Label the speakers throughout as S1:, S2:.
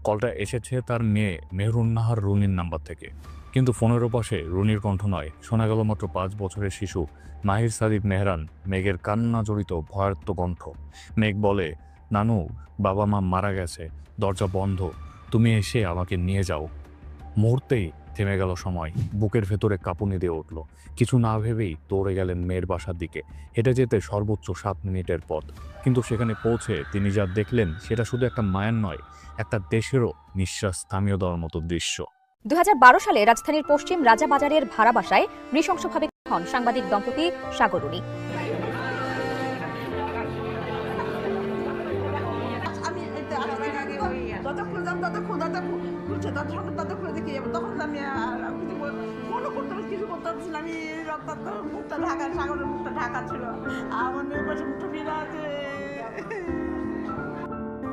S1: কলটা এসেছে তার মেয়ে মেহরুন্নাহার রুনির নাম্বার থেকে। কিন্তু ফোনের ওপাশে রুনির কণ্ঠ নয়, শোনা গেল মাত্র ৫ বছরের শিশু মাহির সাদিক মেহরান মেঘের কান্না জড়িত ভয়ার্ত কণ্ঠ। মেঘ বলে, নানু, বাবা মা মারা গেছে, দরজা বন্ধ, তুমি এসে আমাকে নিয়ে যাও। মুহূর্তেই থেমে গেল সময়, বুকের ভেতরে কাঁপুনি দিয়ে উঠল। কিছু না ভেবেই দৌড়ে গেলেন মেয়ের বাসার দিকে। হেঁটে যেতে সর্বোচ্চ ৭ মিনিটের পথ। কিন্তু সেখানে পৌঁছে তিনি যা দেখলেন সেটা শুধু একটা মায়ের নয়, একটা দেশেরও নিঃশ্বাস থামিয়ে দেওয়ার মতো দৃশ্য।
S2: ২০১২ সালে রাজধানীর পশ্চিম রাজাবাজারের ভাড়া বাসায় নৃশংসভাবে হন সাংবাদিক দম্পতি সাগর রুনি।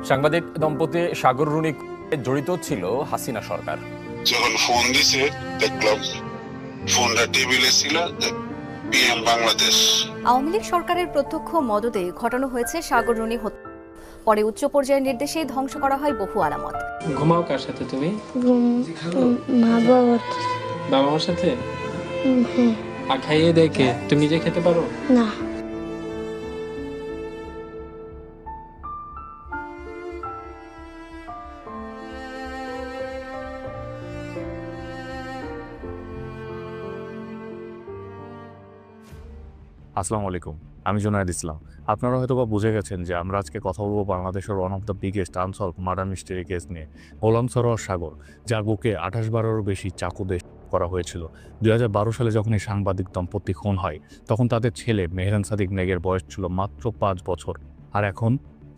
S3: সাংবাদিক দম্পতি সাগর রুনি জড়িত ছিল হাসিনা সরকার।
S4: যখন ফোন দিছে দেখলাম ফোনটা টেবিলে ছিল, পিএম বাংলাদেশ।
S2: আওয়ামী লীগ সরকারের প্রত্যক্ষ মদদে ঘটানো হয়েছে সাগর রুনি হত্যা। পরে উচ্চ পর্যায়ের নির্দেশে ধ্বংস করা হয় বহু আলামত।
S5: ঘুমাও কার সাথে তুমি?
S6: মা বাবার।
S5: বাবা মার সাথে? আর খাইয়ে দেখে তুমি নিজে খেতে পারো
S6: না।
S1: আসসালামু আলাইকুম, আমি জুনায়েদ ইসলাম। আপনারা হয়তোবা বুঝে গেছেন যে আমরা আজকে কথা বলবো বাংলাদেশের one of the biggest unsolved murder mystery case নিয়ে, গোলাম সরোয়ার সাগর, যার বুকে ২৮ বারেরও বেশি চাকু দেশ করা হয়েছিল। ২০১২ সালে যখন এই সাংবাদিক দম্পতি খুন হয়, তখন তাদের ছেলে মেহরান সাদিক মেঘের বয়স ছিল মাত্র ৫ বছর। আর এখন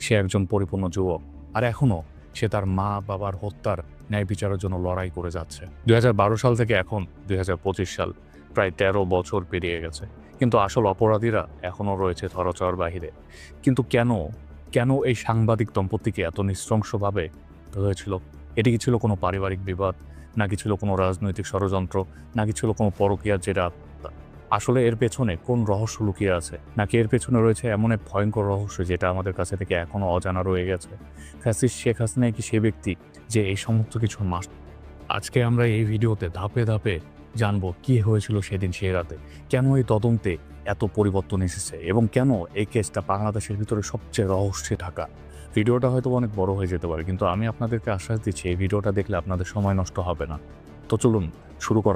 S1: সে একজন পরিপূর্ণ যুবক। আর এখনও সে তার মা বাবার হত্যার ন্যায় বিচারের জন্য লড়াই করে যাচ্ছে। ২০১২ সাল থেকে এখন ২০২৫ সাল, প্রায় ১৩ বছর পেরিয়ে গেছে। কিন্তু আসল অপরাধীরা এখনও রয়েছে ধরাছোঁয়ার বাহিরে। কিন্তু কেন এই সাংবাদিক দম্পতিকে এত নৃশংসভাবে হয়েছিল? এটি কি ছিল কোনো পারিবারিক বিবাদ, নাকি ছিল কোনো রাজনৈতিক ষড়যন্ত্র, নাকি ছিল কোনো পরকীয়ার জেরা? আসলে এর পেছনে কোন রহস্য লুকিয়ে আছে? নাকি এর পেছনে রয়েছে এমন এক ভয়ঙ্কর রহস্য যেটা আমাদের কাছে থেকে এখনও অজানা রয়ে গেছে? ফ্যাসিস্ট শেখ হাসিনা কি সে ব্যক্তি যে এই সমস্ত কিছুর মাস্টার? আজকে আমরা এই ভিডিওতে ধাপে ধাপে জানবো কি হয়েছিল সেদিন সেই রাতে, কেন এই তদন্তে এত পরিবর্তন এসেছে, এবং কেন এই কেসটা বাংলাদেশের ভিতরে সবচেয়ে রহস্যে ঢাকা। ভিডিওটা হয়তো অনেক বড় হয়ে যেতে পারে, কিন্তু আমি আপনাদেরকে আশ্বাস দিচ্ছি এই ভিডিওটা দেখলে আপনাদের সময় নষ্ট হবে না। তো চলুন শুরু করা